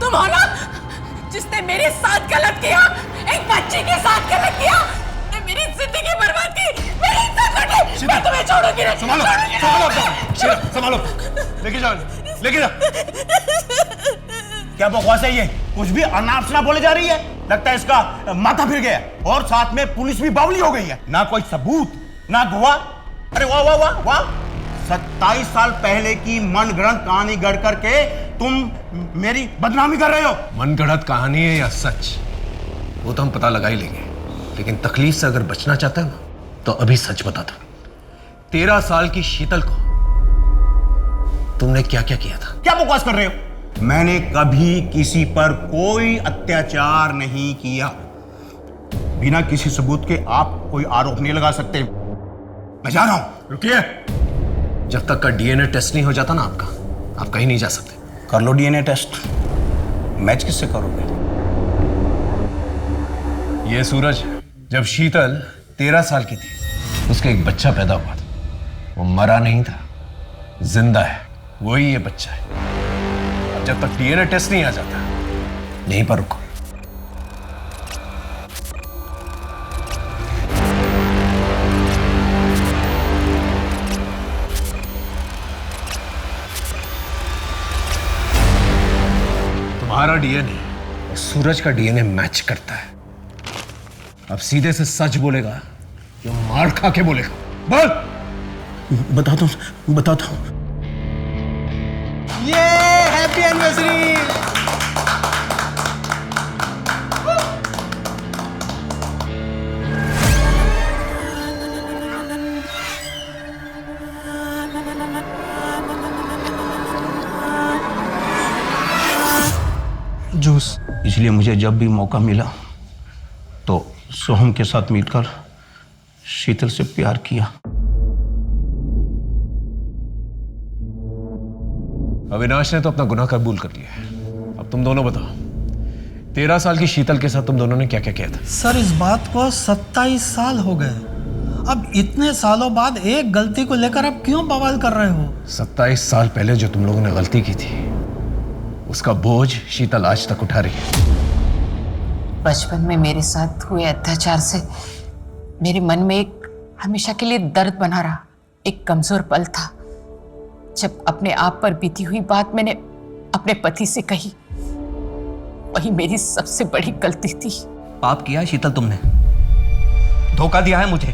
तुम हो ना जिसने मेरे साथ गलत किया, एक बच्ची के साथ गलत किया, ने मेरी जिंदगी बर्बाद की, मेरी इज्जत लूटी। मैं तुम्हें छोड़ूंगी नहीं।
संभालो, संभालो, संभालो। लेके जाओ, लेके जाओ।
क्या बकवास है ये? कुछ भी अनाप शनाप बोले जा रही है। लगता है इसका माथा फिर गया और साथ में पुलिस भी बावली हो गई है। ना कोई सबूत ना गवाह। अरे वाह वाह वाह वाह, 27 साल पहले की मनगढ़ंत कहानी गढ़ करके तुम मेरी बदनामी कर रहे हो।
मनगढ़ंत कहानी है या सच, वो तो हम पता लगा ही लेंगे, लेकिन तकलीफ से अगर बचना चाहता है ना तो अभी सच बता दो। 13 साल की शीतल को तुमने क्या क्या किया था?
क्या बकवास कर रहे हो? मैंने कभी किसी पर कोई अत्याचार नहीं किया। बिना किसी सबूत के आप कोई आरोप नहीं लगा सकते। मैं जा रहा हूं।
रुकिए, जब तक का डीएनए टेस्ट नहीं हो जाता ना आपका, आप कहीं नहीं जा सकते।
कर लो डीएनए टेस्ट। मैच किससे करोगे?
ये सूरज, जब शीतल 13 साल की थी उसका एक बच्चा पैदा हुआ था। वो मरा नहीं था, जिंदा है। वही ये बच्चा है। अब जब तक डीएनए टेस्ट नहीं आ जाता, यहीं पर रुको। तुम्हारा डीएनए और सूरज का डीएनए मैच करता है। अब सीधे से सच बोलेगा या मार खा के बोलेगा? बोल।
बताता हूं।
ये हैप्पी एनिवर्सरी।
जूस। इसलिए मुझे जब भी मौका मिला तो सोहम के साथ मिलकर शीतल से प्यार किया।
अविनाश ने तो अपना गुनाह कबूल कर लिया है। अब तुम दोनों बताओ, 13 साल की शीतल के साथ तुम दोनों ने क्या क्या किया था?
सर इस बात को 27 साल हो गए। अब इतने सालों बाद एक गलती को लेकर आप क्यों बवाल कर रहे हो?
27 साल पहले जो तुम लोगों ने गलती की थी उसका बोझ शीतल आज तक उठा रही है।
बचपन में मेरे साथ हुए अत्याचार से मेरे मन में एक हमेशा के लिए दर्द बना रहा, एक कमजोर पल था जब अपने आप पर बीती हुई बात मैंने अपने पति से कही। वही मेरी सबसे बड़ी गलती थी।
पाप किया है शीतल तुमने, धोखा दिया है मुझे।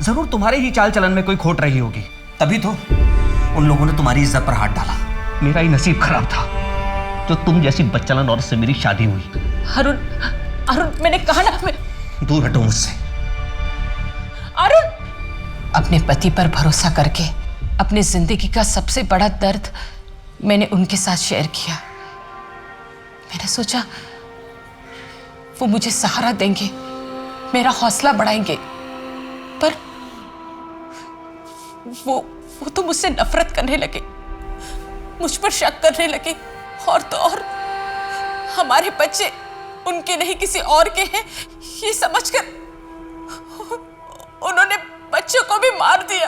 जरूर तुम्हारे ही चाल चलन में कोई खोट रही होगी, तभी तो उन लोगों ने तुम्हारी इज्जत पर हाथ डाला। मेरा ही नसीब खराब था जो तुम जैसी बच्चलन औरत से मेरी शादी हुई।
अरुण, मैंने कहा ना,
दूर हटो मुझसे।
अरुण, अपने पति पर भरोसा करके अपनी जिंदगी का सबसे बड़ा दर्द मैंने उनके साथ शेयर किया। मैंने सोचा वो मुझे सहारा देंगे, मेरा हौसला बढ़ाएंगे, पर वो तो मुझसे नफरत करने लगे, मुझ पर शक करने लगे, और तो और हमारे बच्चे उनके नहीं किसी और के हैं ये समझकर उन्होंने बच्चों को भी मार दिया।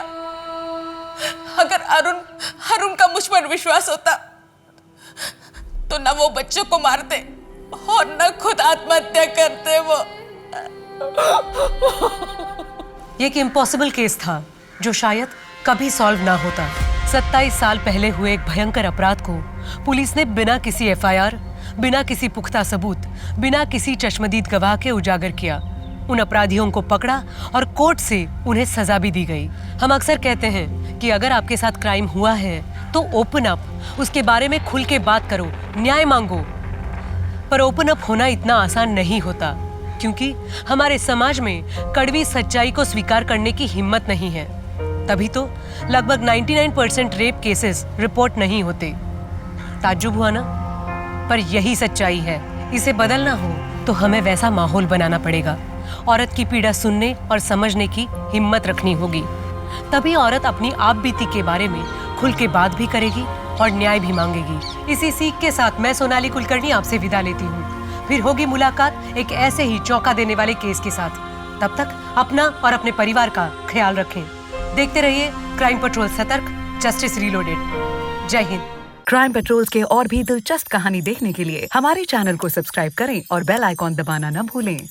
अगर अरुण का मुझ पर विश्वास होता तो न वो बच्चों को मारते और न खुद आत्महत्या करते। वो
ये एक इम्पॉसिबल केस था जो शायद कभी सॉल्व ना होता। 27 साल पहले हुए एक भयंकर अपराध को पुलिस ने बिना किसी एफआईआर, बिना किसी पुख्ता सबूत, बिना किसी चश्मदीद गवाह के उजागर किया। उन अपराधियों को पकड़ा और कोर्ट से उन्हें सजा भी दी गई। हम अक्सर कहते हैं कि अगर आपके साथ क्राइम हुआ है तो ओपन अप, उसके बारे में खुल के बात करो, न्याय मांगो। पर ओपन अप होना इतना आसान नहीं होता, क्योंकि हमारे समाज में कड़वी सच्चाई को स्वीकार करने की हिम्मत नहीं है। तभी तो लगभग 99% रेप केसेस रिपोर्ट नहीं होते। ताज्जुब हुआ ना? पर यही सच्चाई है। इसे बदलना हो तो हमें वैसा माहौल बनाना पड़ेगा। औरत की पीड़ा सुनने और समझने की हिम्मत रखनी होगी। तभी औरत अपनी आप बीती के बारे में खुल के बात भी करेगी और न्याय भी मांगेगी। इसी सीख के साथ मैं सोनाली कुलकर्णी आपसे विदा लेती हूँ। फिर होगी मुलाकात एक ऐसे ही चौंका देने वाले केस के साथ। तब तक अपना और अपने परिवार का ख्याल रखें। देखते रहिए क्राइम पेट्रोल, सतर्क, जस्टिस रीलोडेड। जय हिंद।
क्राइम पेट्रोल के और भी दिलचस्प कहानी देखने के लिए हमारे चैनल को सब्सक्राइब करें और बेल आइकॉन दबाना न भूलें।